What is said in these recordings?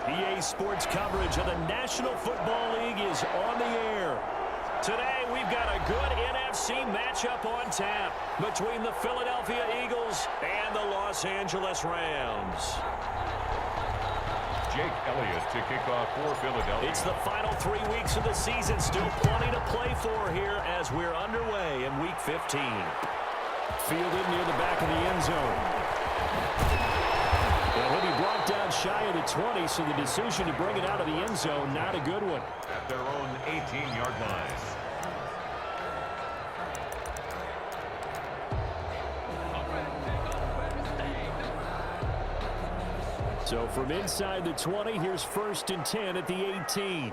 EA Sports coverage of the National Football League is on the air. Today, we've got a good NFC matchup on tap between the Philadelphia Eagles and the Los Angeles Rams. Jake Elliott to kick off for Philadelphia. It's the final 3 weeks of the season. Still plenty to play for here as we're underway in Week 15. Fielded near the back of the end zone. And he'll be brought down shy of the 20, so the decision to bring it out of the end zone, not a good one. At their own 18-yard line. So from inside the 20, here's 1st and 10 at the 18.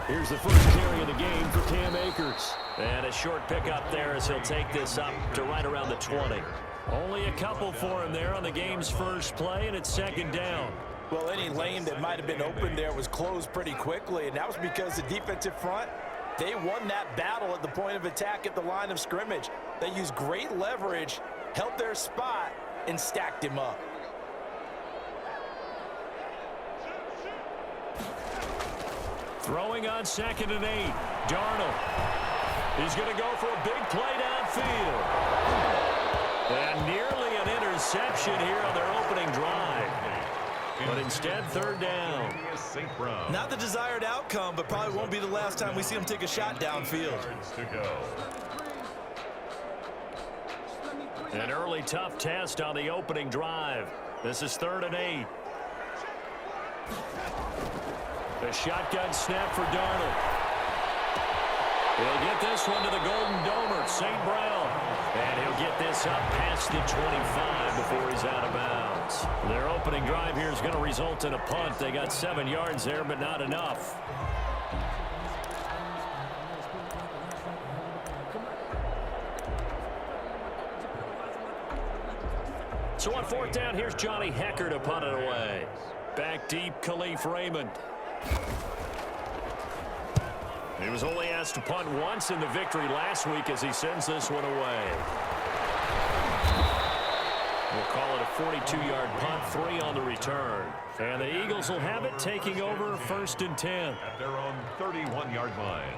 Here's the first carry of the game for Cam Akers. And a short pickup there as he'll take this up to right around the 20. Only a couple for him there on the game's first play, and it's 2nd down. Well, any lane that might have been open there was closed pretty quickly, and that was because the defensive front, they won that battle at the point of attack at the line of scrimmage. They used great leverage, held their spot, and stacked him up. Throwing on 2nd and 8. Darnold. He's going to go for a big play downfield. And nearly an interception here on their opening drive. But instead, 3rd down. Not the desired outcome, but probably won't be the last time we see him take a shot downfield. An early tough test on the opening drive. This is 3rd and 8. The shotgun snap for Darnold. He'll get this one to the Golden Domer, St. Brown. And he'll get this up past the 25 before he's out of bounds. Their opening drive here is going to result in a punt. They got 7 yards there, but not enough. So on 4th down, here's Johnny Hecker to punt it away. Back deep, Khalif Raymond. He was only asked to punt once in the victory last week as he sends this one away. We'll call it a 42-yard punt, 3 on the return. And the Eagles will have it, taking over 1st and 10. At their own 31-yard line.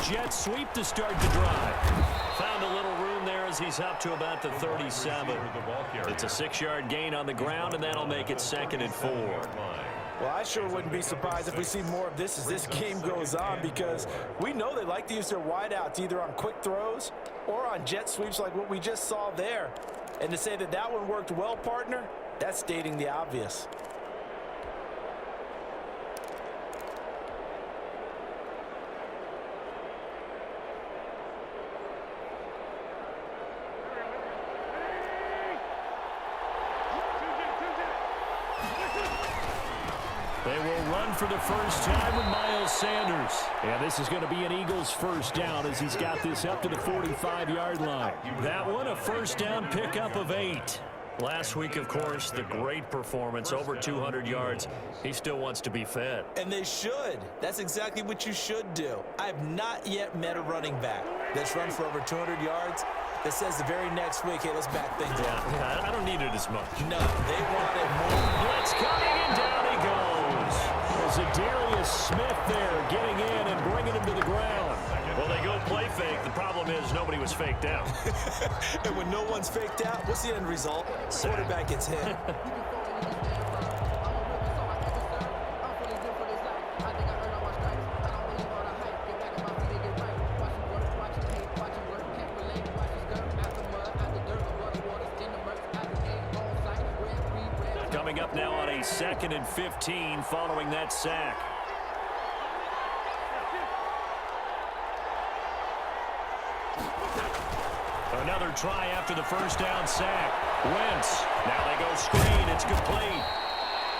Jet sweep to start the drive. Found a little room there as he's up to about the 37. It's a 6-yard gain on the ground, and that'll make it 2nd and 4. Well, I sure wouldn't be surprised if we see more of this as this game goes on, because we know they like to use their wideouts either on quick throws or on jet sweeps like what we just saw there. And to say that that one worked well, partner, that's stating the obvious. They will run for the first time with Miles Sanders. And this is going to be an Eagles 1st down as he's got this up to the 45-yard line. That one, a 1st down pickup of 8. Last week, of course, the great performance, over 200 yards. He still wants to be fed. And they should. That's exactly what you should do. I have not yet met a running back that's run for over 200 yards that says the very next week, hey, let's back things up. Yeah, I don't need it as much. No, they want it more. Blitz coming, and down he goes. There's a Darius Smith there getting in and bringing him to the ground. Well, they go play fake. The problem is nobody was faked out. And when no one's faked out, what's the end result? Quarterback gets hit. Coming up now on a 2nd and 15 following that sack. Another try after the first down sack. Wentz. Now they go screen. It's complete.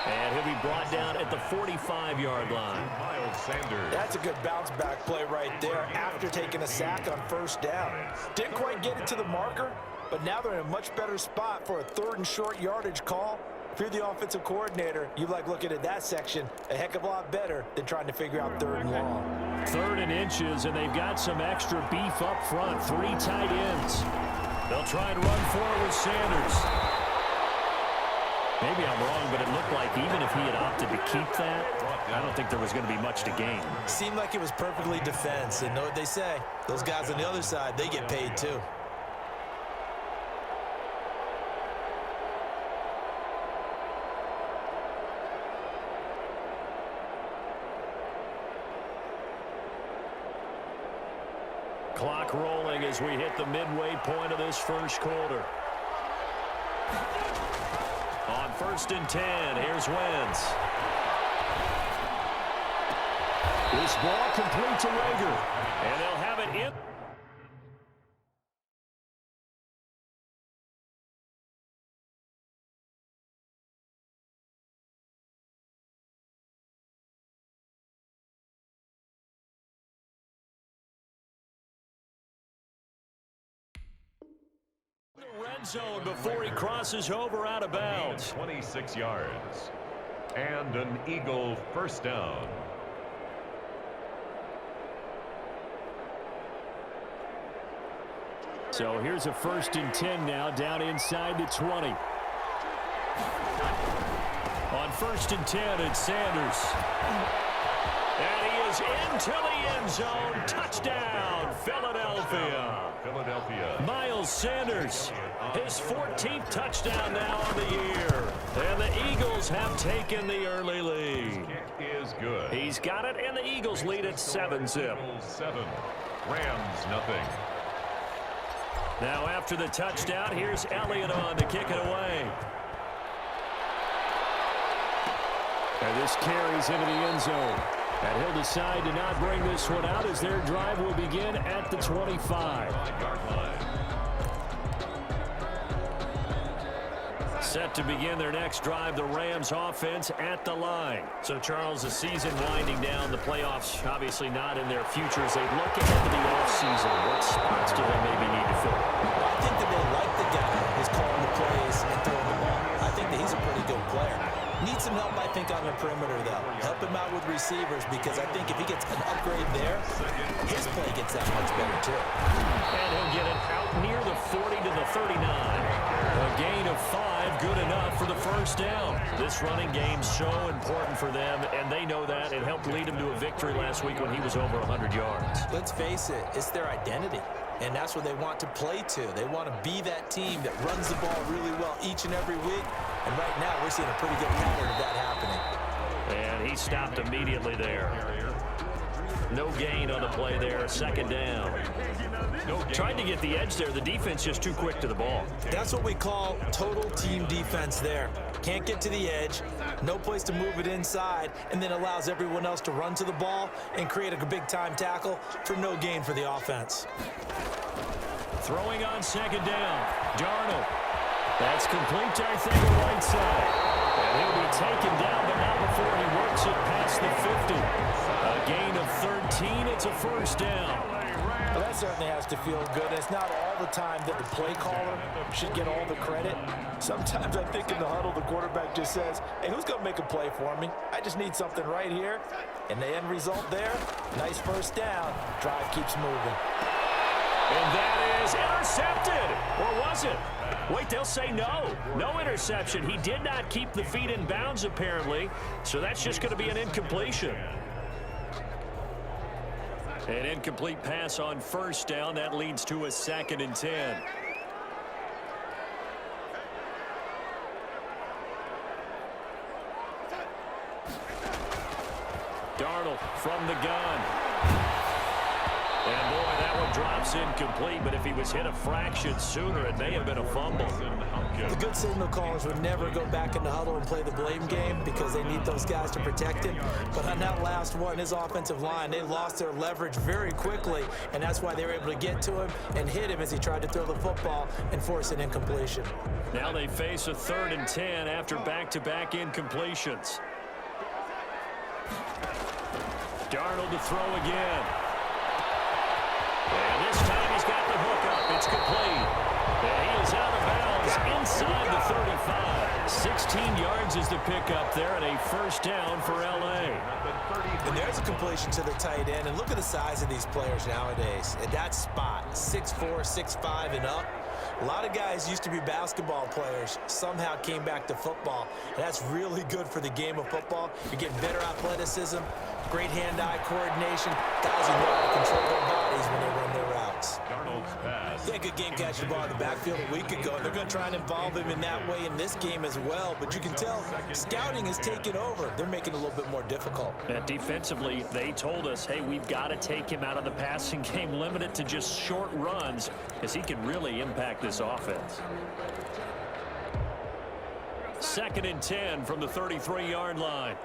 And he'll be brought down at the 45-yard line. Miles Sanders. That's a good bounce-back play right there after taking a sack on first down. Didn't quite get it to the marker, but now they're in a much better spot for a 3rd and short yardage call. If you're the offensive coordinator, you like looking at that section a heck of a lot better than trying to figure out 3rd and long. 3rd and inches, and they've got some extra beef up front. 3 tight ends. They'll try and run for it with Sanders. Maybe I'm wrong, but it looked like even if he had opted to keep that, I don't think there was going to be much to gain. Seemed like it was perfectly defense. And know what they say? Those guys on the other side, they get paid too. Clock rolling as we hit the midway point of this first quarter. On 1st and 10, here's Wentz. This ball complete to Rager. And they'll have it in. The red zone before he crosses over out of bounds. 26 yards. And an Eagle first down. So here's a 1st and 10 now, down inside the 20. On 1st and 10, it's Sanders. And he is into the end zone. Touchdown, Philadelphia. Miles Sanders, his 14th touchdown now on the year. And the Eagles have taken the early lead. Kick is good. He's got it, and the Eagles lead at 7-zip. 7. Rams nothing. Now after the touchdown, here's Elliott on to kick it away. And this carries into the end zone. And he'll decide to not bring this one out as their drive will begin at the 25. Set to begin their next drive, the Rams offense at the line. So, Charles, the season winding down, the playoffs obviously not in their future as they look ahead to the offseason. What spots do they maybe need to fill? I think that they like the guy who's calling the plays and throwing the ball. I think that he's a pretty good player. Needs some help, I think, on the perimeter, though. Help him out with receivers because I think if he gets an upgrade there, his play gets that much better, too. And he'll get it out near the 40 to the 39. A gain of 5, good enough for the first down. This running game's so important for them, and they know that. It helped lead him to a victory last week when he was over 100 yards. Let's face it, it's their identity. And that's what they want to play to. They want to be that team that runs the ball really well each and every week. And right now, we're seeing a pretty good pattern of that happening. And he stopped immediately there. No gain on the play there. 2nd down. Tried to get the edge there. The defense just too quick to the ball. That's what we call total team defense there. Can't get to the edge, no place to move it inside, and then allows everyone else to run to the ball and create a big-time tackle for no gain for the offense. Throwing on 2nd down. Darnold. That's complete to, I think, the right side. And he'll be taken down, but not before he works it past the 50. A gain of 13. It's a first down. Well, that certainly has to feel good. It's not all the time that the play caller should get all the credit. Sometimes I think in the huddle, the quarterback just says, hey, who's going to make a play for me? I just need something right here. And the end result there, nice first down. Drive keeps moving. And that is intercepted. Or was it? Wait, they'll say no. No interception. He did not keep the feet in bounds, apparently. So that's just going to be an incompletion. An incomplete pass on first down. That leads to a 2nd and 10. Darnold from the gun. And, boy, that one drops incomplete, but if he was hit a fraction sooner, it may have been a fumble. The good signal callers would never go back in the huddle and play the blame game because they need those guys to protect him. But on that last one, his offensive line, they lost their leverage very quickly, and that's why they were able to get to him and hit him as he tried to throw the football and force an incompletion. Now they face a 3rd and 10 after back-to-back incompletions. Darnold to throw again. And this time he's got the hook up. It's complete. And he is out of bounds inside the 35. 16 yards is the pickup there, and a first down for L.A. And there's a completion to the tight end. And look at the size of these players nowadays. At that spot, 6'4", 6'5", and up. A lot of guys used to be basketball players, somehow came back to football, and that's really good for the game of football. You're getting better athleticism, great hand-eye coordination, guys who know how to control their bodies when they run their routes. He had a good game catching the ball in the backfield a week ago, and they're going to try and involve him in that way in this game as well, but you can tell scouting is taking over. They're making it a little bit more difficult. And defensively, they told us, hey, we've got to take him out of the passing game, limit it to just short runs, because he can really impact this offense. 2nd and 10 from the 33-yard line.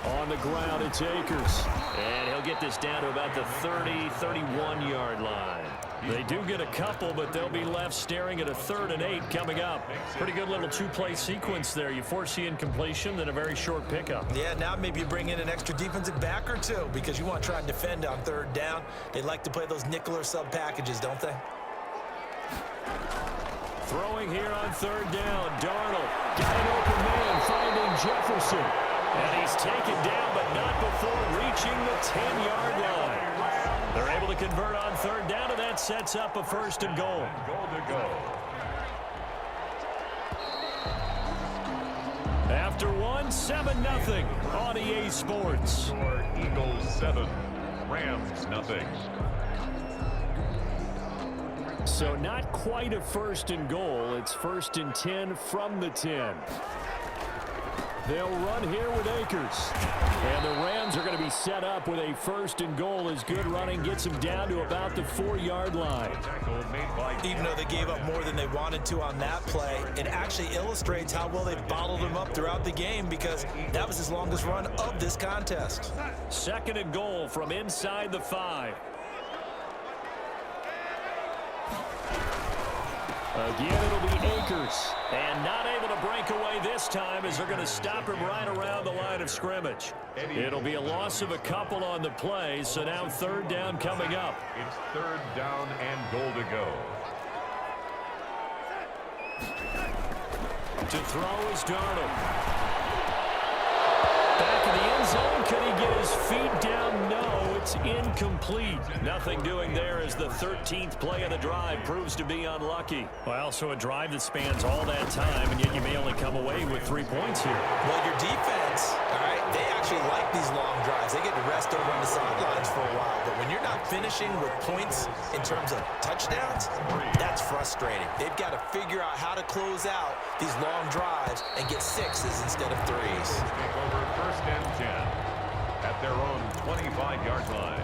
On the ground, it's Akers. And he'll get this down to about the 30, 31-yard line. They do get a couple, but they'll be left staring at a 3rd and 8 coming up. Pretty good little two-play sequence there. You force the incompletion, then a very short pickup. Yeah, now maybe you bring in an extra defensive back or two because you want to try and defend on 3rd down. They like to play those nickel or sub packages, don't they? Throwing here on 3rd down. Darnold got an open man, finding Jefferson. And he's taken down, but not before reaching the 10-yard line. They're able to convert on 3rd down, and that sets up a 1st and goal. After one, 7-0 on EA Sports. Eagles 7, Rams 0. So not quite a 1st and goal. It's 1st and 10 from the 10. They'll run here with Akers. And the Rams are going to be set up with a 1st and goal as good running gets them down to about the 4-yard line. Even though they gave up more than they wanted to on that play, it actually illustrates how well they've bottled them up throughout the game because that was his longest run of this contest. 2nd and goal from inside the 5. Again, it'll be Akers. And not able to break away this time as they're going to stop him right around the line of scrimmage. It'll be a loss of a couple on the play, so now 3rd down coming up. It's 3rd down and goal to go. To throw is Darnold. Back in the end zone. Could he get his feet down? No, it's incomplete. Nothing doing there as the 13th play of the drive proves to be unlucky. Well, so a drive that spans all that time, and yet you may only come away with 3 points here. Well, your defense, all right, they actually like these long drives. They get to rest over on the sidelines for a while. But when you're not finishing with points in terms of touchdowns, that's frustrating. They've got to figure out how to close out these long drives and get 6s instead of 3s. Take over 1st and 10 at their own 25-yard line.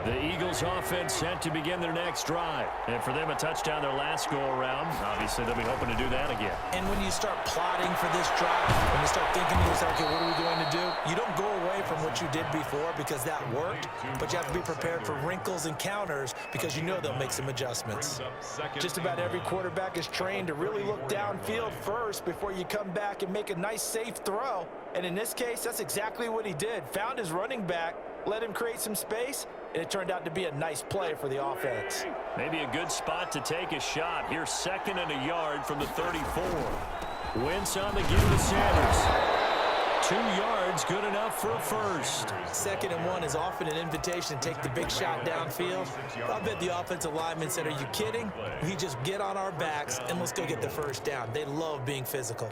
The Eagles offense set to begin their next drive. And for them, a touchdown their last go-around. Obviously, they'll be hoping to do that again. And when you start plotting for this drive, when you start thinking to yourself, okay, what are we going to do? You don't go away from what you did before because that worked, but you have to be prepared for wrinkles and counters because you know they'll make some adjustments. Just about every quarterback is trained to really look downfield first before you come back and make a nice, safe throw. And in this case, that's exactly what he did. Found his running back, let him create some space, and it turned out to be a nice play for the offense. Maybe a good spot to take a shot. Here's 2nd and a yard from the 34. Wentz on the give to Sanders. 2 yards, good enough for a first. 2nd and 1 is often an invitation to take the big shot downfield. I bet the offensive lineman said, are you kidding? We just get on our backs and let's go get the first down. They love being physical.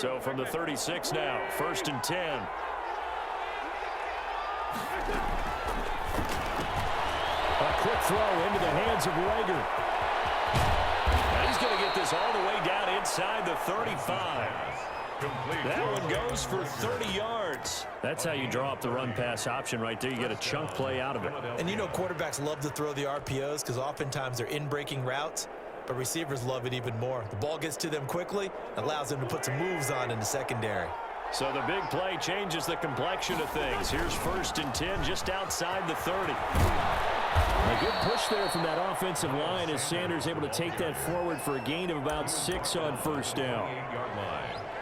So from the 36 now, 1st and 10. A quick throw into the hands of Rager. And he's going to get this all the way down inside the 35. That one goes for 30 yards. That's how you draw up the run-pass option right there. You get a chunk play out of it. And you know quarterbacks love to throw the RPOs because oftentimes they're in-breaking routes, but receivers love it even more. The ball gets to them quickly, allows them to put some moves on in the secondary. So the big play changes the complexion of things. Here's 1st and 10 just outside the 30. A good push there from that offensive line as Sanders able to take that forward for a gain of about 6 on 1st down.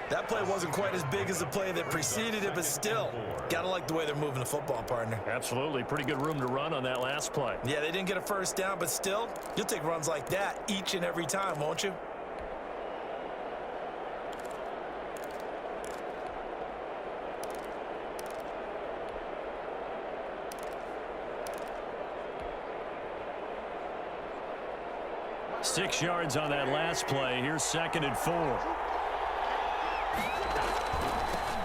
That play wasn't quite as big as the play that preceded it, but still, gotta like the way they're moving the football, partner. Absolutely. Pretty good room to run on that last play. Yeah, they didn't get a 1st down, but still, you'll take runs like that each and every time, won't you? Six yards on that last play. Here's 2nd and 4.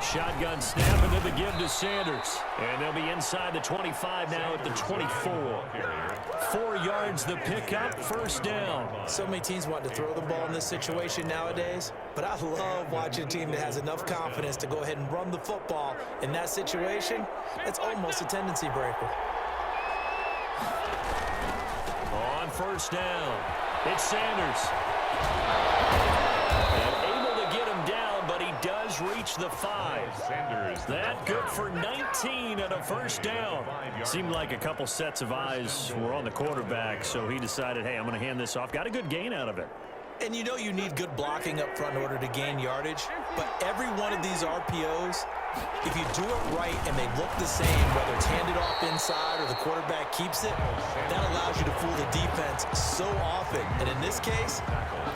Shotgun snap and then the give to Sanders. And they'll be inside the 25 now at the 24. 4 yards the pickup, 1st down. So many teams want to throw the ball in this situation nowadays, but I love watching a team that has enough confidence to go ahead and run the football. In that situation, it's almost a tendency breaker. On 1st down, it's Sanders. Able to get him down, but he does reach the 5. That good for 19 and a 1st down. Seemed like a couple sets of eyes were on the quarterback, so he decided, hey, I'm going to hand this off. Got a good gain out of it. And you know you need good blocking up front in order to gain yardage, but every one of these RPOs, if you do it right and they look the same, whether it's handed off inside or the quarterback keeps it, that allows you to fool the defense so often. And in this case,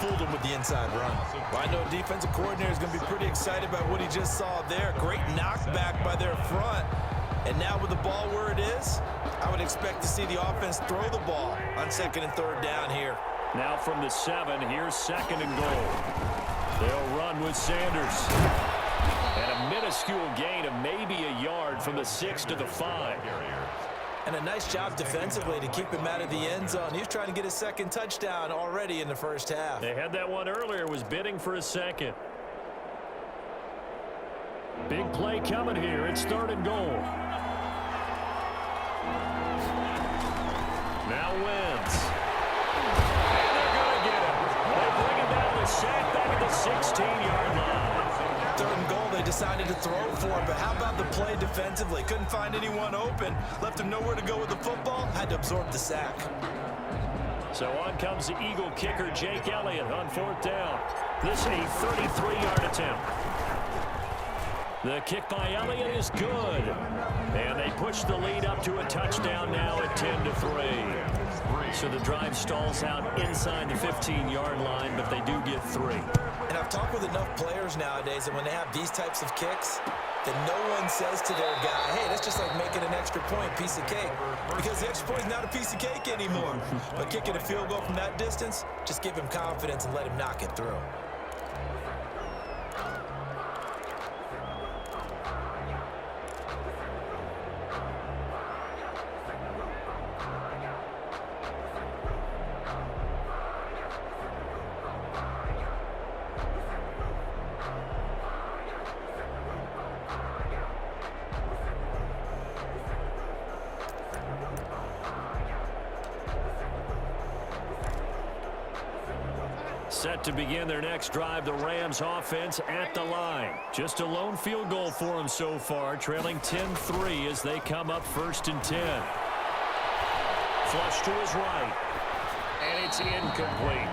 fooled them with the inside run. Well, I know a defensive coordinator is going to be pretty excited about what he just saw there. Great knockback by their front. And now with the ball where it is, I would expect to see the offense throw the ball on 2nd and 3rd down here. Now from the 7, here's 2nd and goal. They'll run with Sanders. And a minuscule gain of maybe a yard from the 6 to the 5. And a nice job defensively to keep him out of the end zone. He was trying to get his 2nd touchdown already in the 1st half. They had that one earlier, was bidding for a 2nd. Big play coming here. It's 3rd and goal. Now wins. And they're going to get him. They bring him down the sack back at the 16-yard line. 3rd and goal, they decided to throw for it, but how about the play defensively? Couldn't find anyone open, left him nowhere to go with the football, had to absorb the sack. So on comes the Eagle kicker, Jake Elliott, on 4th down. This is a 33-yard attempt. The kick by Elliott is good. And they push the lead up to a touchdown now at 10-3. So the drive stalls out inside the 15-yard line, but they do get 3. And I've talked with enough players nowadays that when they have these types of kicks, that no one says to their guy, hey, that's just like making an extra point, piece of cake. Because the extra point is not a piece of cake anymore. But kicking a field goal from that distance, just give him confidence and let him knock it through. Set to begin their next drive, the Rams offense at the line. Just a lone field goal for them so far, trailing 10-3 as they come up 1st and 10. Flush to his right, and it's incomplete.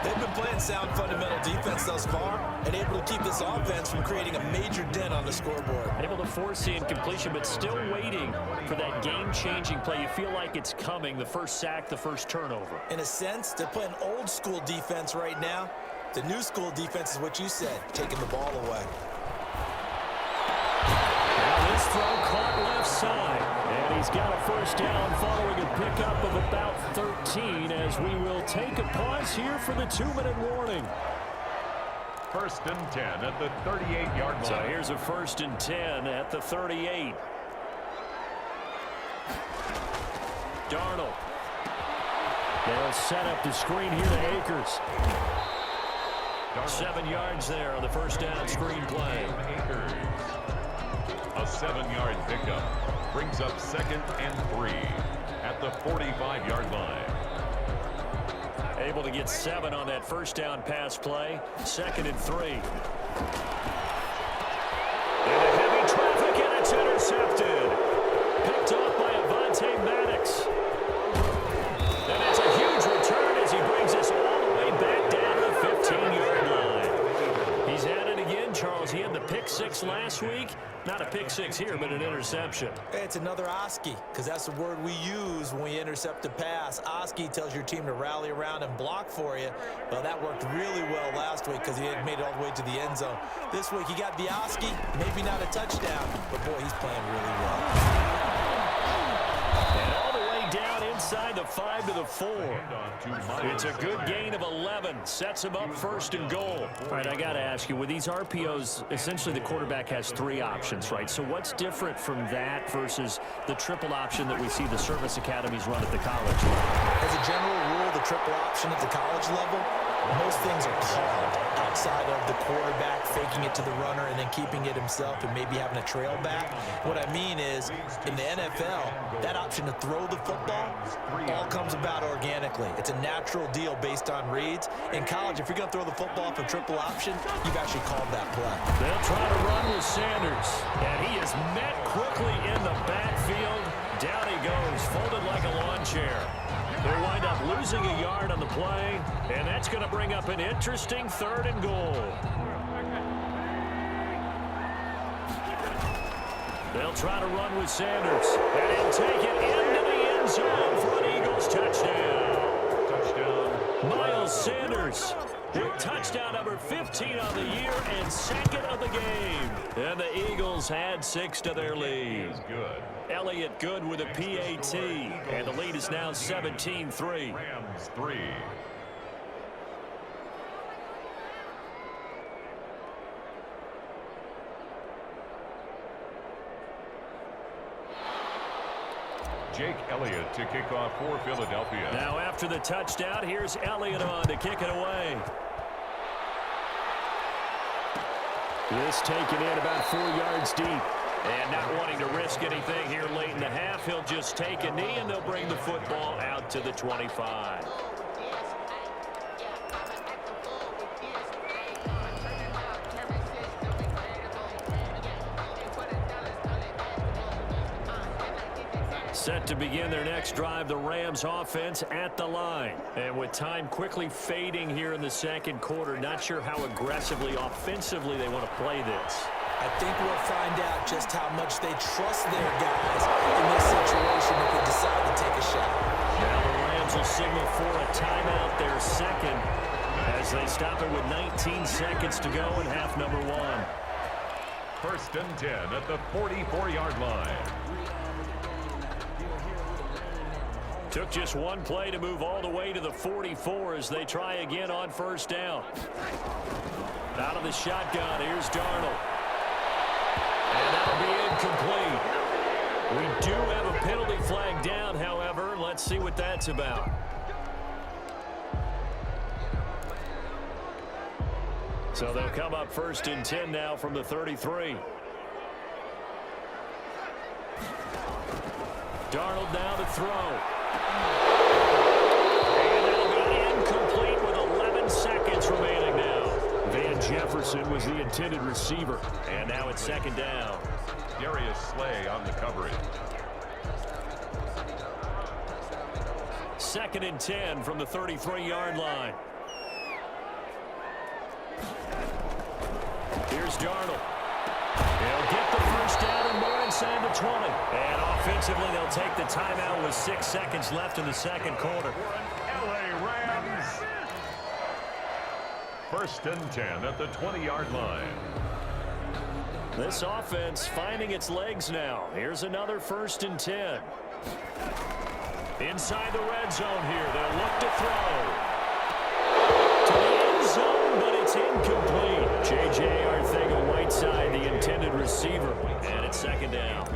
They've been playing sound fundamental defense thus far and able to keep this offense from creating a major dent on the scoreboard. Able to force the incompletion, but still waiting for that game-changing play. You feel like it's coming, the first sack, the first turnover. In a sense, they're playing old-school defense right now. The new school defense is what you said, taking the ball away. Now this throw caught left side. And he's got a 1st down following a pickup of about 13 as we will take a pause here for the 2-minute warning. First and 10 at the 38-yard line. So here's a first and 10 at the 38. Darnold. They'll set up the screen here to Akers. 7 yards there on the first down screen play. Akers. A 7-yard pickup brings up 2nd and 3 at the 45-yard line. Able to get 7 on that first down pass play. 2nd and 3. And a heavy traffic, and it's intercepted. Picked off by Avonte Maddox. And it's a huge return as he brings us all the way back down to the 15-yard line. He's at it again, Charles. He had the pick 6 last week. Not a pick 6 here, but an interception. It's another Oski, because that's the word we use when we intercept a pass. Oski tells your team to rally around and block for you. Well, that worked really well last week because he had made it all the way to the end zone. This week, he got the Oski, maybe not a touchdown, but boy, he's playing really well. And all the way down inside the 5 to the 4. It's a good gain of 11. Sets him up first and goal. All right, I got to ask you, with these RPOs, essentially the quarterback has 3 options, right? So what's different from that versus the triple option that we see the service academies run at the college level? As a general rule, the triple option at the college level, most things are called outside of the quarterback faking it to the runner and then keeping it himself and maybe having a trail back. What I mean is, in the NFL, that option to throw the football all comes about organically. It's a natural deal based on reads. In college, if you're going to throw the football for triple option, you've actually called that play. They'll try to run with Sanders, and he is met quickly in the backfield. Down he goes, folded like a lawn chair. They'll wind up losing a yard on the play, and that's going to bring up an interesting 3rd and goal. They'll try to run with Sanders, and he'll take it into the end zone for an Eagles touchdown. Touchdown. Miles Sanders with touchdown number 15 on the year and 2nd of the game. And the Eagles had 6 to their lead. Good. Elliott good with a PAT, and the lead is now 17-3. Rams 3. Jake Elliott to kick off for Philadelphia. Now after the touchdown, here's Elliott on to kick it away. This taken in about 4 yards deep. And not wanting to risk anything here late in the half, he'll just take a knee, and they'll bring the football out to the 25. Set to begin their next drive, the Rams offense at the line. And with time quickly fading here in the 2nd quarter, not sure how aggressively, offensively they want to play this. I think we'll find out just how much they trust their guys in this situation if they decide to take a shot. Now the Rams will signal for a timeout, their 2nd, as they stop it with 19 seconds to go in half number 1. First and 10 at the 44-yard line. Took just one play to move all the way to the 44 as they try again on first down. Out of the shotgun, here's Darnold. And that'll be incomplete. We do have a penalty flag down, however. Let's see what that's about. So they'll come up first and 10 now from the 33. Darnold now to throw. And it'll be incomplete with 11 seconds remaining now. Van Jefferson was the intended receiver. And now it's 2nd down. Darius Slay on the coverage. 2nd and 10 from the 33-yard line. Here's Darnold. He'll get the first down and more inside the 20. And offensively, they'll take the timeout with 6 seconds left in the 2nd quarter. LA Rams. First and 10 at the 20-yard line. This offense finding its legs now. Here's another first and 10. Inside the red zone here. They'll look to throw. To the end zone, but it's incomplete. J.J. Arcega-Whiteside, the intended receiver. And it's second down.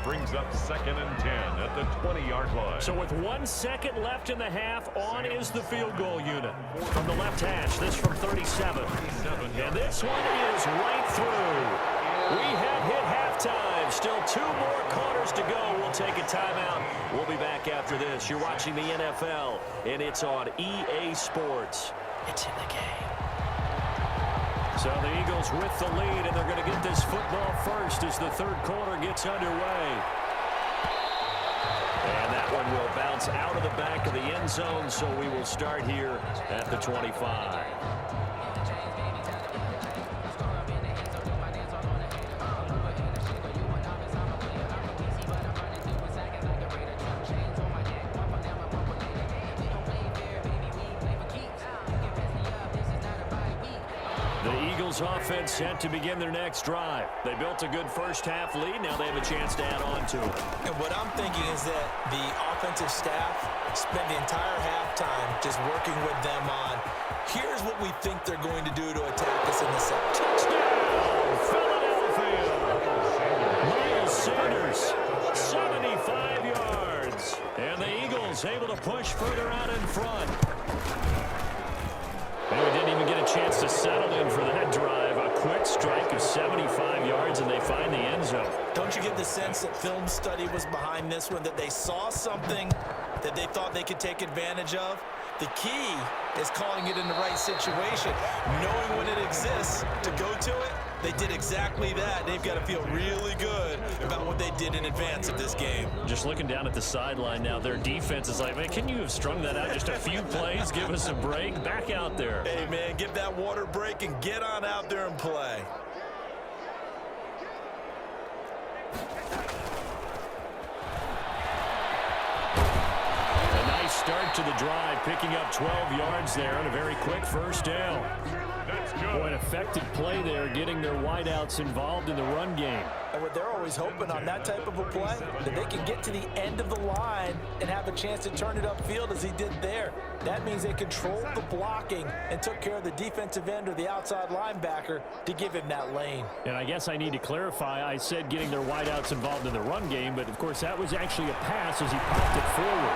Brings up 2nd and 10 at the 20-yard line. So with 1 second left in the half, on is the field goal unit. From the left hash, this from 37. And this one is right through. We have hit halftime. Still 2 more quarters to go. We'll take a timeout. We'll be back after this. You're watching the NFL, and it's on EA Sports. It's in the game. So the Eagles with the lead, and they're going to get this football first as the third quarter gets underway. And that one will bounce out of the back of the end zone, so we will start here at the 25. Offense set to begin their next drive. They built a good first half lead. Now they have a chance to add on to it. And what I'm thinking is that the offensive staff spent the entire halftime just working with them on, here's what we think they're going to do to attack us in the second. Touchdown, Philadelphia! Miles Sanders, 75 yards. And the Eagles able to push further out in front. And we didn't even get a chance to settle in for that drive. A quick strike of 75 yards, and they find the end zone. Don't you get the sense that film study was behind this one, that they saw something that they thought they could take advantage of? The key is calling it in the right situation. Knowing when it exists to go to it, they did exactly that. They've got to feel really good about what they did in advance of this game. Just looking down at the sideline now, their defense is like, man, can you have strung that out just a few plays? Give us a break. Back out there. Hey, man, give that water break and get on out there and play. Start to the drive, picking up 12 yards there and a very quick first down. Boy, an effective play there, getting their wideouts involved in the run game. And what they're always hoping on that type of a play, that they can get to the end of the line and have a chance to turn it upfield as he did there. That means they controlled the blocking and took care of the defensive end or the outside linebacker to give him that lane. And I guess I need to clarify, I said getting their wideouts involved in the run game, but of course that was actually a pass as he popped it forward.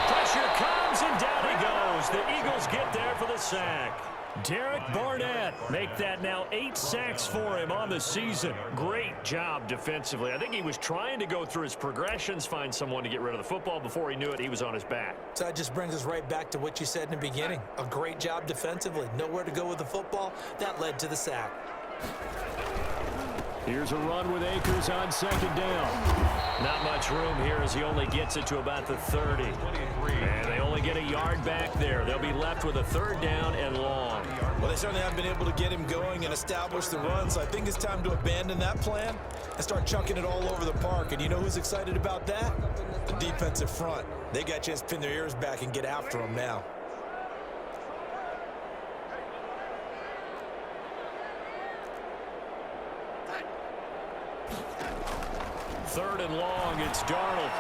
Pressure comes, and down he goes. The Eagles get there for the sack. Derek Barnett make that now 8 sacks for him on the season. Great job defensively. I think he was trying to go through his progressions, find someone to get rid of the football. Before he knew it, he was on his back. So that just brings us right back to what you said in the beginning. A great job defensively. Nowhere to go with the football. That led to the sack. Here's a run with Akers on second down. Not much room here as he only gets it to about the 30. And they only get a yard back there. They'll be left with a third down and long. Well, they certainly haven't been able to get him going and establish the run, so I think it's time to abandon that plan and start chunking it all over the park. And you know who's excited about that? The defensive front. They got a chance to pin their ears back and get after him now. Third and long, it's Darnold.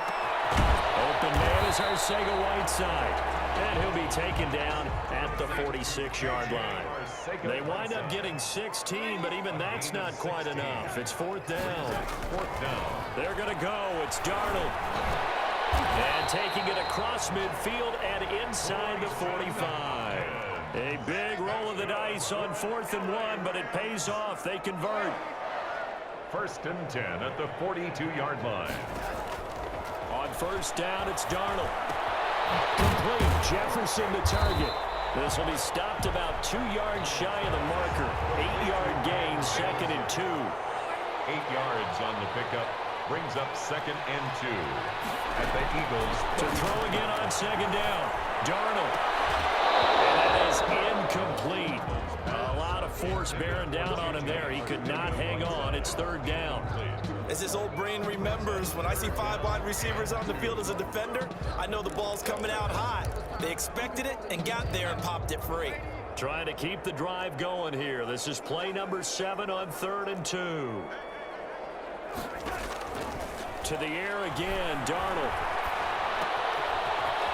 Open man is Arcega-Whiteside. And he'll be taken down at the 46-yard line. They wind up getting 16, but even that's not quite enough. It's fourth down. They're going to go. It's Darnold. And taking it across midfield and inside the 45. A big roll of the dice on 4th and 1, but it pays off. They convert. 1st and 10 at the 42-yard line. On first down, it's Darnold. Complete. Jefferson the target. This will be stopped about 2 yards shy of the marker. 8-yard gain, 2nd and 2. 8 yards on the pickup. Brings up 2nd and 2. At the Eagles. To throw again on second down. Darnold. And that is incomplete. A lot of force bearing down on him there. He could not hang on. It's third down. As his old brain remembers, when I see 5 wide receivers on the field as a defender, I know the ball's coming out high. They expected it and got there and popped it free. Trying to keep the drive going here. This is play number 7 on 3rd and 2. To the air again, Darnold.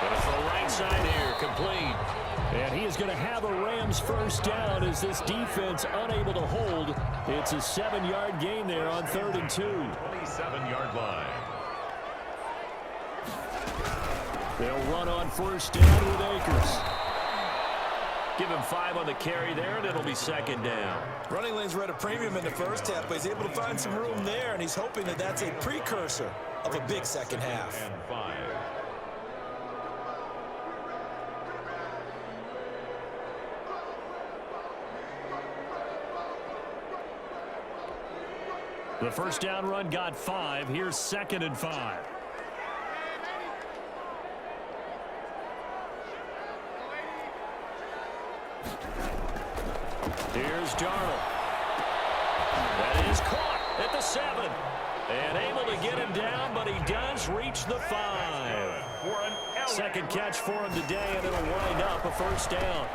Gonna throw right side here, complete. And he is going to have a Rams first down as this defense unable to hold. It's a 7-yard gain there on 3rd and 2. 27-yard line. They'll run on first down with Akers. Give him 5 on the carry there, and it'll be 2nd down. Running lanes were at a premium in the first half, but he's able to find some room there, and he's hoping that that's a precursor of a big second half. And 5. The first down run got 5. Here's 2nd and 5. Here's Darnold. That is caught at the 7. And able to get him down, but he does reach the 5. Second catch for him today, and it'll wind up a first down.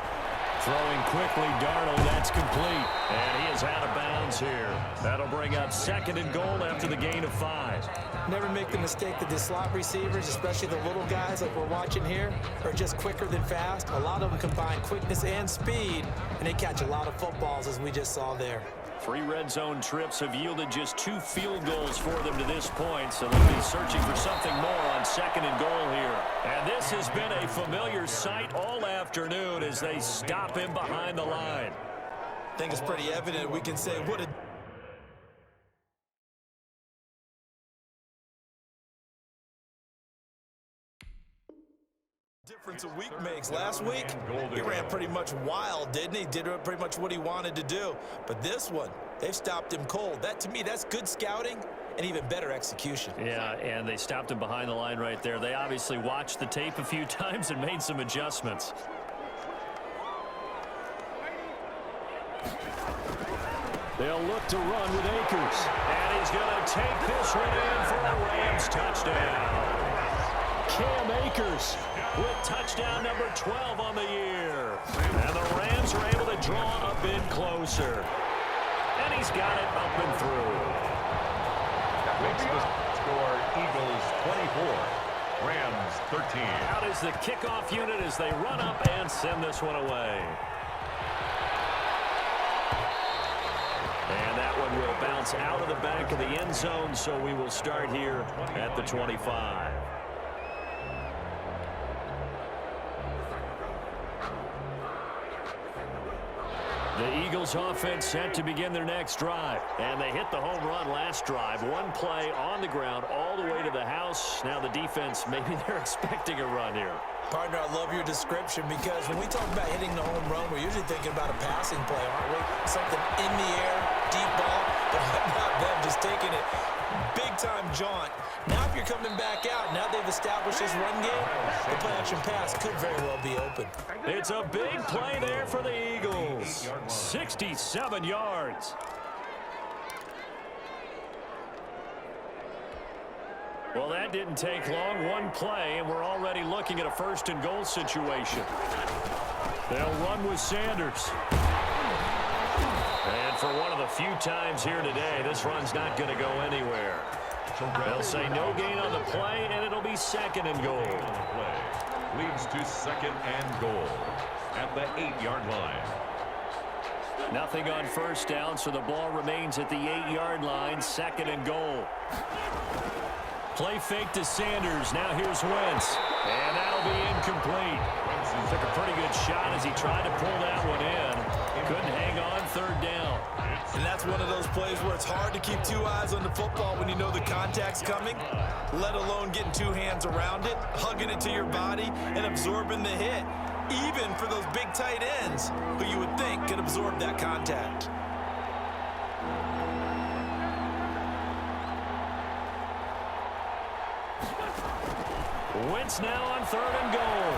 Throwing quickly, Darnold, that's complete. And he is out of bounds here. That'll bring up 2nd and goal after the gain of 5. Never make the mistake that the slot receivers, especially the little guys like we're watching here, are just quicker than fast. A lot of them combine quickness and speed, and they catch a lot of footballs, as we just saw there. 3 red zone trips have yielded just 2 field goals for them to this point, so they'll be searching for something more on 2nd and goal here. And this has been a familiar sight all afternoon as they stop him behind the line. I think it's pretty evident. We can say what a difference a week makes. Last week, he ran pretty much wild, didn't he? Did pretty much what he wanted to do. But this one, they've stopped him cold. That, to me, that's good scouting and even better execution. Yeah, and they stopped him behind the line right there. They obviously watched the tape a few times and made some adjustments. They'll look to run with Akers. And he's going to take this one in for a Rams touchdown. Cam Akers with touchdown number 12 on the year. And the Rams are able to draw a bit closer. And he's got it up and through. That makes the score Eagles 24, Rams 13. Out is the kickoff unit as they run up and send this one away. And that one will bounce out of the back of the end zone, so we will start here at the 25. The Eagles offense set to begin their next drive. And they hit the home run last drive. One play on the ground all the way to the house. Now the defense, maybe they're expecting a run here. Partner, I love your description because when we talk about hitting the home run, we're usually thinking about a passing play, aren't we? Something in the air, deep ball, but how about them just taking it big-time jaunt. Now if you're coming back out, now they've established this run game, the play-action pass could very well be open. It's a big play there for the Eagles. 67 yards. Well, that didn't take long. One play, and we're already looking at a 1st and goal situation. They'll run with Sanders. And for one of the few times here today, this run's not going to go anywhere. They'll say no gain on the play, and it'll be 2nd and goal. Leads to 2nd and goal at the 8-yard line. Nothing on first down, so the ball remains at the 8-yard line. 2nd and goal. Play fake to Sanders. Now here's Wentz. And that'll be incomplete. Took a pretty good shot as he tried to pull that one in. Couldn't hang on 3rd down. And that's one of those plays where it's hard to keep 2 eyes on the football when you know the contact's coming, let alone getting 2 hands around it, hugging it to your body, and absorbing the hit, even for those big tight ends who you would think could absorb that contact. Wentz now on 3rd and goal.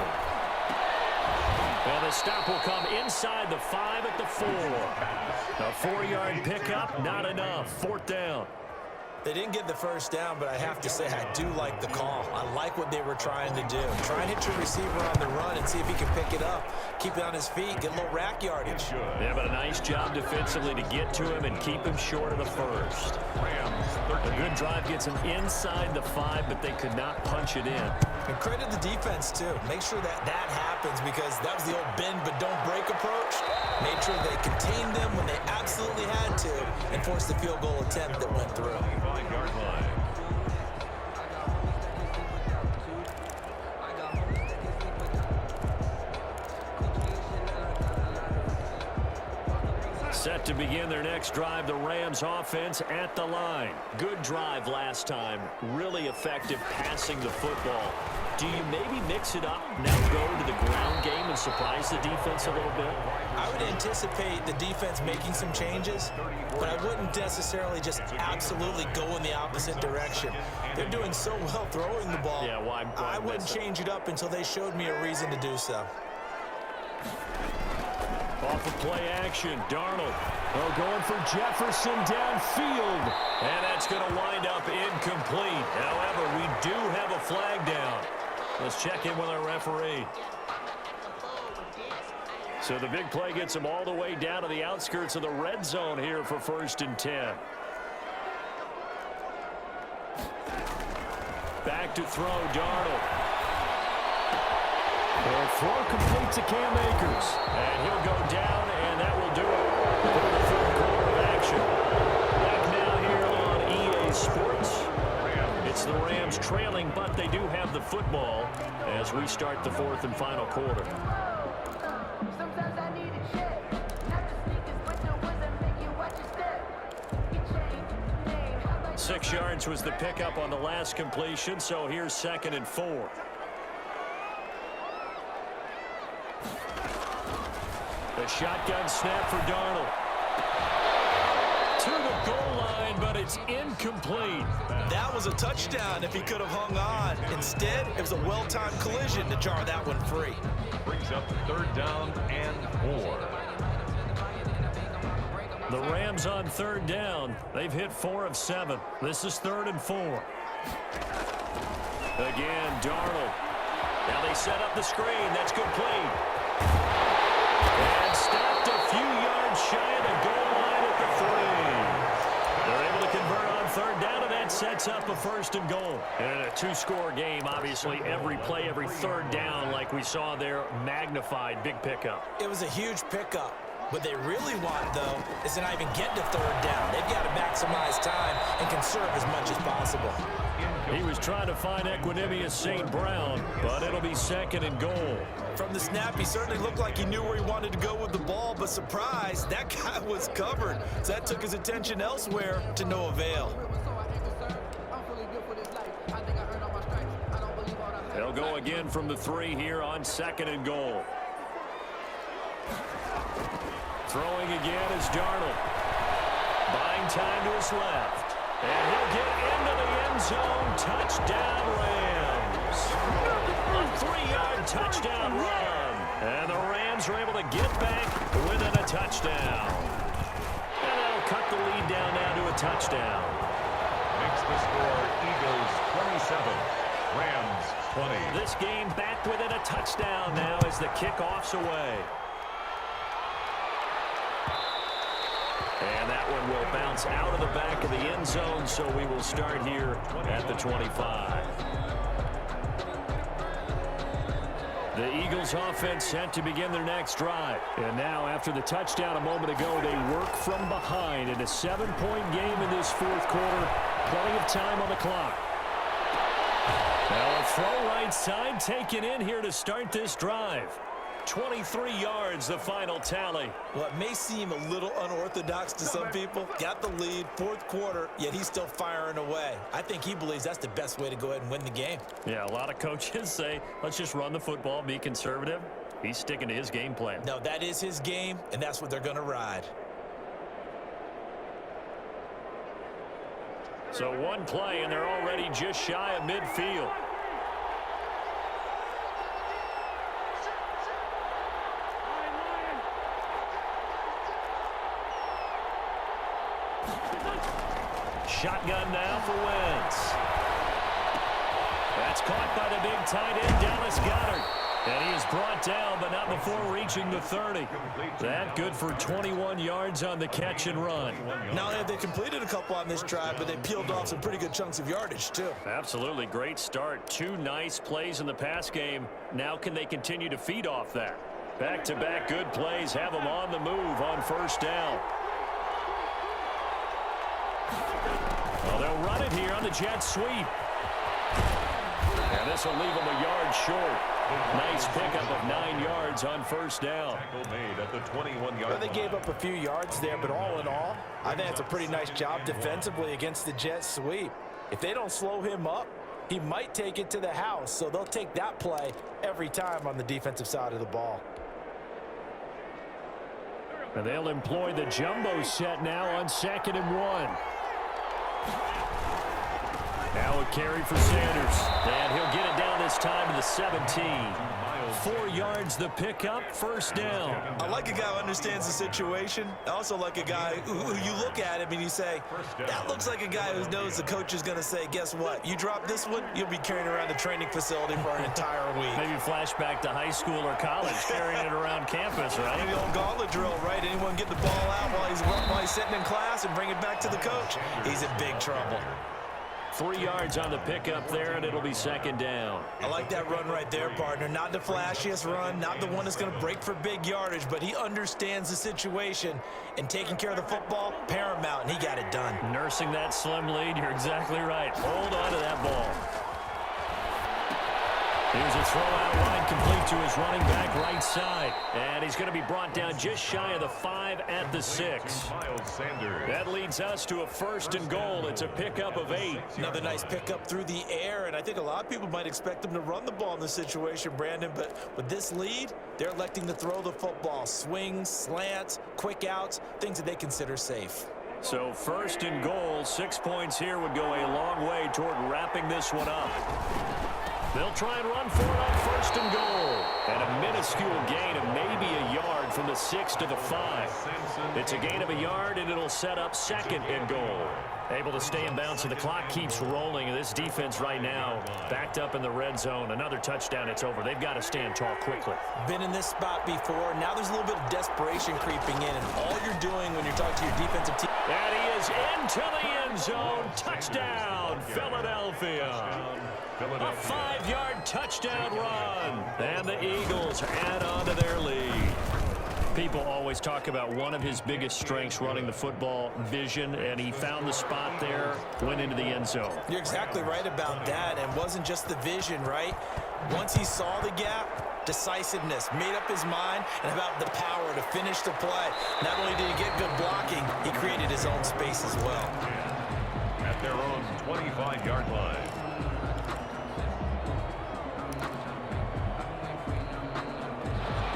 And the stop will come inside the 5 at the 4. A 4-yard pickup, not enough. 4th down. They didn't get the first down, but I have to say I do like the call. I like what they were trying to do. Try and hit your receiver on the run and see if he can pick it up. Keep it on his feet, get a little rack yardage. Yeah, but a nice job defensively to get to him and keep him short of the first. A good drive gets him inside the 5, but they could not punch it in. And credit the defense, too. Make sure that happens because that was the old bend but don't break approach. Made sure they contained them when they absolutely had to and forced the field goal attempt that went through. Set to begin their next drive, the Rams offense at the line. Good drive last time. Really effective passing the football. Do you maybe mix it up, now go to the ground game and surprise the defense a little bit? I would anticipate the defense making some changes, but I wouldn't necessarily just absolutely go in the opposite direction. They're doing so well throwing the ball. Yeah, why I wouldn't change it up until they showed me a reason to do so. Off of play action, Darnold. Oh, going for Jefferson downfield. And that's going to wind up incomplete. However, we do have a flag down. Let's check in with our referee. So the big play gets him all the way down to the outskirts of the red zone here for 1st and 10. Back to throw, Darnold. The throw complete to Cam Akers. And he'll go down, and that will do it for the 3rd quarter of action. Back now here on EA Sports. It's the Rams trailing, but they do have the football as we start the 4th and final quarter. 6 yards was the pickup on the last completion, so here's 2nd and 4. The shotgun snap for Darnold. To the goal line, but it's incomplete. That was a touchdown if he could have hung on. Instead, it was a well-timed collision to jar that one free. Brings up 3rd down and 4. The Rams on 3rd down. They've hit 4 of 7. This is 3rd and 4. Again, Darnold. Now they set up the screen. That's complete. And stopped a few yards shy of the goal line at the 3. They're able to convert on 3rd down, and that sets up a 1st and goal. And a 2-score game, obviously, every play, every 3rd down, like we saw there, magnified, big pickup. It was a huge pickup. What they really want, though, is to not even get to 3rd down. They've got to maximize time and conserve as much as possible. He was trying to find Equanimous St. Brown, but it'll be 2nd and goal. From the snap, he certainly looked like he knew where he wanted to go with the ball, but surprise, that guy was covered. So that took his attention elsewhere to no avail. They'll go again from the 3 here on 2nd and goal. Throwing again is Darnold. Buying time to his left. And he'll get into the end zone. Touchdown, Rams. A 3-yard touchdown run. And the Rams are able to get back within a touchdown. And they'll cut the lead down now to a touchdown. Makes the score Eagles 27, Rams 20. This game back within a touchdown now as the kickoff's away. And that one will bounce out of the back of the end zone, so we will start here at the 25. The Eagles offense set to begin their next drive. And now, after the touchdown a moment ago, they work from behind in a 7-point game in this 4th quarter. Plenty of time on the clock. Now a throw right side taken in here to start this drive. 23 yards, the final tally. Well, it may seem a little unorthodox to some people. Got the lead, 4th quarter, yet he's still firing away. I think he believes that's the best way to go ahead and win the game. Yeah, a lot of coaches say, let's just run the football, be conservative. He's sticking to his game plan. No, that is his game, and that's what they're going to ride. So one play, and they're already just shy of midfield. Shotgun now for Wentz. That's caught by the big tight end, Dallas Goedert. And he is brought down, but not before reaching the 30. That good for 21 yards on the catch and run. Not only have they completed a couple on this drive, but they peeled off some pretty good chunks of yardage, too. Absolutely great start. 2 nice plays in the pass game. Now can they continue to feed off that? Back-to-back good plays have them on the move on first down. Well, they'll run it here on the jet sweep. And this will leave them a yard short. Nice pickup of 9 yards on first down. Made at the 21-yard Well, they gave up a few yards there, but all in all, I think it's a pretty nice job defensively against the jet sweep. If they don't slow him up, he might take it to the house, so they'll take that play every time on the defensive side of the ball. And they'll employ the jumbo set now on 2nd and 1. Now a carry for Sanders. And he'll get it down this time to the 17. 4 yards the pickup, first down. I like a guy who understands the situation. I also like a guy who you look at him and you say, that looks like a guy who knows the coach is going to say, guess what? You drop this one, you'll be carrying around the training facility for an entire week. Maybe flashback to high school or college, carrying it around campus, right? Maybe the old gauntlet drill, right? Anyone get the ball out while he's sitting in class and bring it back to the coach? He's in big trouble. 3 yards on the pickup there, and it'll be 2nd down. I like that run right there, partner. Not the flashiest run, not the one that's going to break for big yardage, but he understands the situation, and taking care of the football, paramount, and he got it done. Nursing that slim lead, you're exactly right. Hold on to that ball. Here's a throw out line complete to his running back right side. And he's going to be brought down just shy of the 5 at the 6. That leads us to a 1st and goal. It's a pickup of 8. Another nice pickup through the air, and I think a lot of people might expect them to run the ball in this situation, Brandon, but with this lead, they're electing to throw the football. Swings, slants, quick outs, things that they consider safe. So 1st and goal, 6 points here would go a long way toward wrapping this one up. They'll try and run for it on 1st and goal. And a minuscule gain of maybe a yard from the 6 to the 5. It's a gain of a yard, and it'll set up 2nd and goal. Able to stay in bounds, so the clock keeps rolling. And this defense right now backed up in the red zone. Another touchdown, it's over. They've got to stand tall quickly. Been in this spot before. Now there's a little bit of desperation creeping in. And all you're doing when you're talking to your defensive team. And he is into the end zone. Touchdown, Philadelphia. A 5-yard touchdown run. And the Eagles add on to their lead. People always talk about one of his biggest strengths running the football, vision, and he found the spot there, went into the end zone. You're exactly right about that, and wasn't just the vision, right? Once he saw the gap, decisiveness, made up his mind, and about the power to finish the play. Not only did he get good blocking, he created his own space as well. At their own 25-yard line.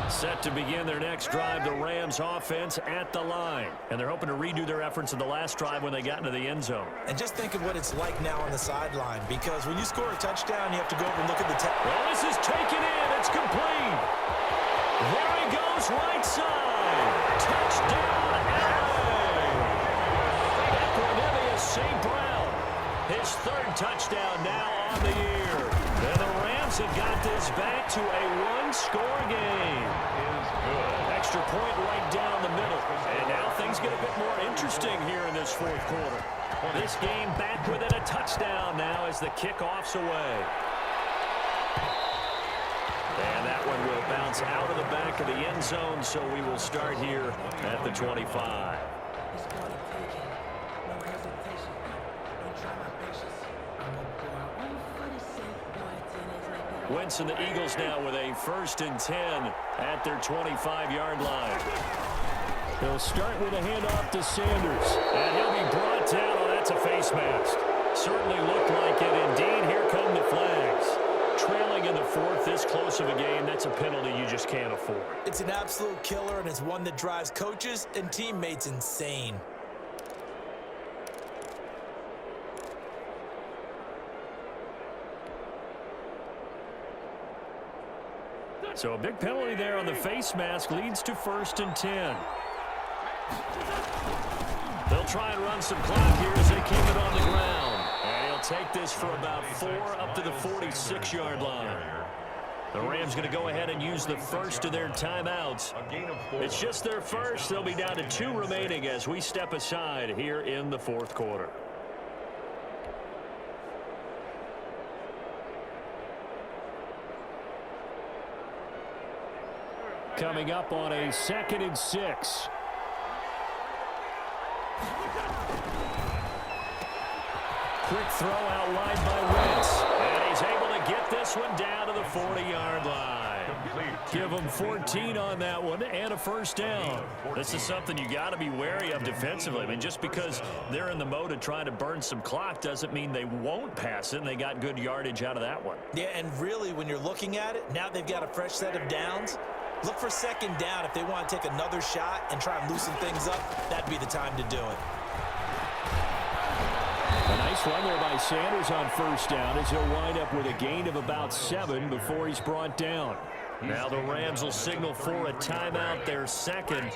Set to begin their next drive, the Rams offense at the line. And they're hoping to redo their efforts in the last drive when they got into the end zone. And just think of what it's like now on the sideline, because when you score a touchdown, you have to go over and look at the well, this is taken in. It's complete. There he goes, right side. Touchdown, LA. Equanimeous St. Brown. His 3rd touchdown now on the year. And the Rams have got this back to a 1-score game. Extra point right down the middle. And now things get a bit more interesting here in this 4th quarter. This game back within a touchdown now as the kickoff's away. And that one will bounce out of the back of the end zone, so we will start here at the 25. Wentz and the Eagles now with a 1st and 10 at their 25-yard line. They'll start with a handoff to Sanders. And he'll be brought down. Oh, that's a face mask. Certainly looked like it. Indeed, here come the flags. Trailing in the 4th, this close of a game, that's a penalty you just can't afford. It's an absolute killer, and it's one that drives coaches and teammates insane. So a big penalty there on the face mask leads to 1st and 10. They'll try and run some clock here as they keep it on the ground. And he'll take this for about 4 up to the 46-yard line. The Rams going to go ahead and use the first of their timeouts. It's just their first. They'll be down to 2 remaining as we step aside here in the fourth quarter. Coming up on a 2nd and 6. Quick throw out wide by Wentz. And he's able to get this one down to the 40-yard line. Give him 14 on that one and a first down. This is something you got to be wary of defensively. I mean, just because they're in the mode of trying to burn some clock doesn't mean they won't pass it, and they got good yardage out of that one. Yeah, and really, when you're looking at it, now they've got a fresh set of downs. Look for 2nd down. If they want to take another shot and try and loosen things up, that'd be the time to do it. A nice run there by Sanders on first down as he'll wind up with a gain of about 7 before he's brought down. Now the Rams will signal for a timeout, their second.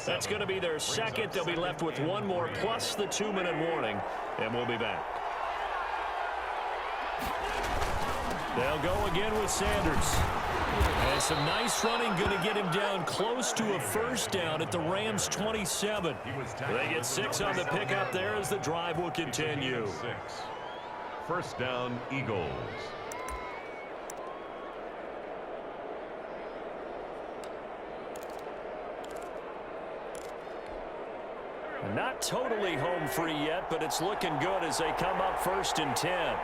That's going to be their second. They'll be left with 1 more plus the 2-minute warning, and we'll be back. They'll go again with Sanders. And some nice running, going to get him down close to a first down at the Rams' 27. They get 6 on the pickup there as the drive will continue. First down, Eagles. Not totally home free yet, but it's looking good as they come up 1st and 10.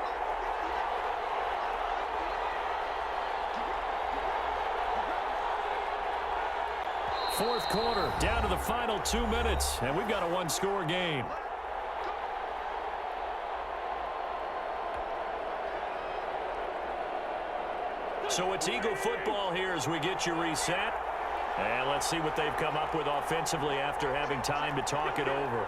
Fourth quarter, down to the final 2 minutes, and we've got a 1-score game. So it's Eagle football here as we get you reset. And let's see what they've come up with offensively after having time to talk it over.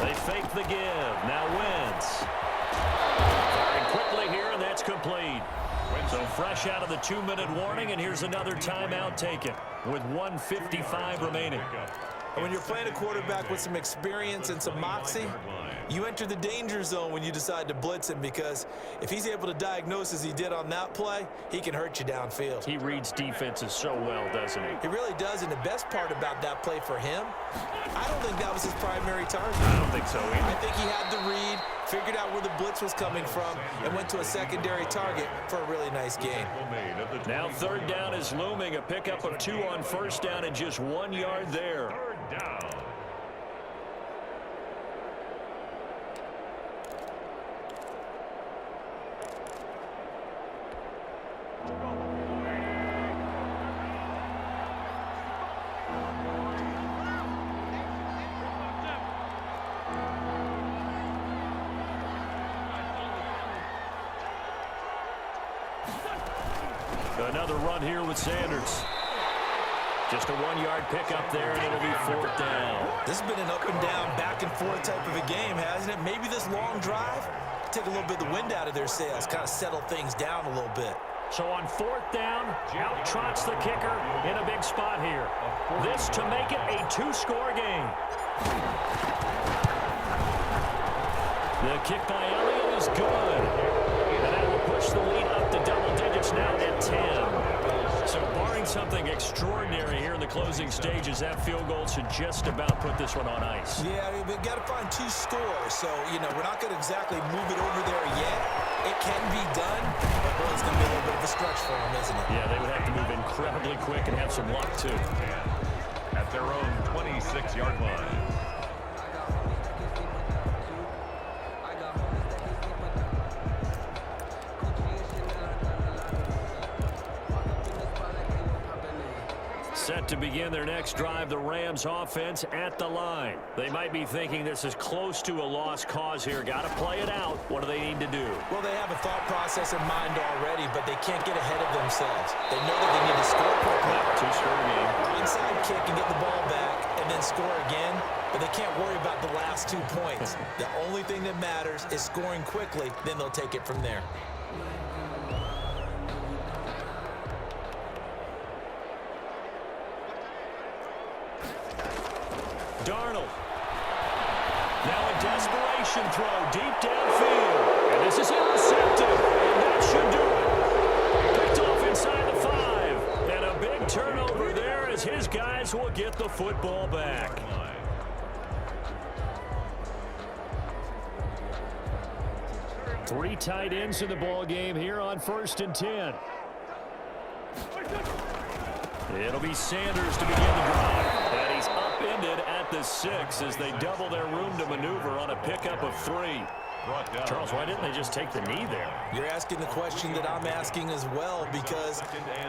They fake the give. Now Wentz. Firing quickly here, and that's complete. So fresh out of the 2-minute warning, and here's another timeout taken with 1:55 remaining. And when you're playing a quarterback with some experience and some moxie, you enter the danger zone when you decide to blitz him, because if he's able to diagnose as he did on that play, he can hurt you downfield. He reads defenses so well, doesn't he? He really does, and the best part about that play for him, I don't think that was his primary target. I don't think so either. I think he had the read, figured out where the blitz was coming from, and went to a secondary target for a really nice gain. Now 3rd down is looming, a pickup of 2 on first down and just 1 yard there. 3rd down. Another run here with Sanders. Just a 1-yard pickup there, and it'll be 4th down. This has been an up and down, back and forth type of a game, hasn't it? Maybe this long drive take a little bit of the wind out of their sails, kind of settle things down a little bit. So on 4th down, out trots the kicker in a big spot here. This to make it a 2-score game. The kick by Elliott is good. And that will push the lead up to double digits now at 10. So barring something extraordinary here in the closing stages, that field goal should just about put this one on ice. Yeah, we've got to find 2 scores. So, you know, we're not going to exactly move it over there yet. It can be done, but boy, it's going to be a little bit of a stretch for them, isn't it? Yeah, they would have to move incredibly quick and have some luck, too. At their own 26-yard line. Set to begin their next drive, the Rams offense at the line. They might be thinking this is close to a lost cause here. Got to play it out. What do they need to do? Well, they have a thought process in mind already, but they can't get ahead of themselves. They know that they need to score quickly. 2-score game. Onside kick and get the ball back and then score again, but they can't worry about the last 2 points. The only thing that matters is scoring quickly, then they'll take it from there. Darnold. Now a desperation throw deep downfield. And this is intercepted. And that should do it. Picked off inside the 5. And a big turnover there as his guys will get the football back. 3 tight ends in the ball game here on 1st and 10. It'll be Sanders to begin the drive. And he's upended at the 6 as they double their room to maneuver on a pickup of 3. Charles, why didn't they just take the knee there? You're asking the question that I'm asking as well, because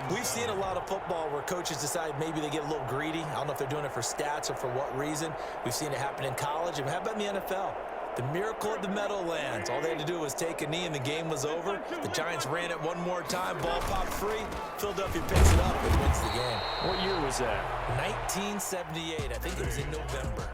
we've seen a lot of football where coaches decide maybe they get a little greedy. I don't know if they're doing it for stats or for what reason. We've seen it happen in college. And how about in the NFL? The miracle of the Meadowlands. All they had to do was take a knee and the game was over. The Giants ran it one more time. Ball popped free. Philadelphia picks it up and wins the game. What year was that? 1978. I think it was in November.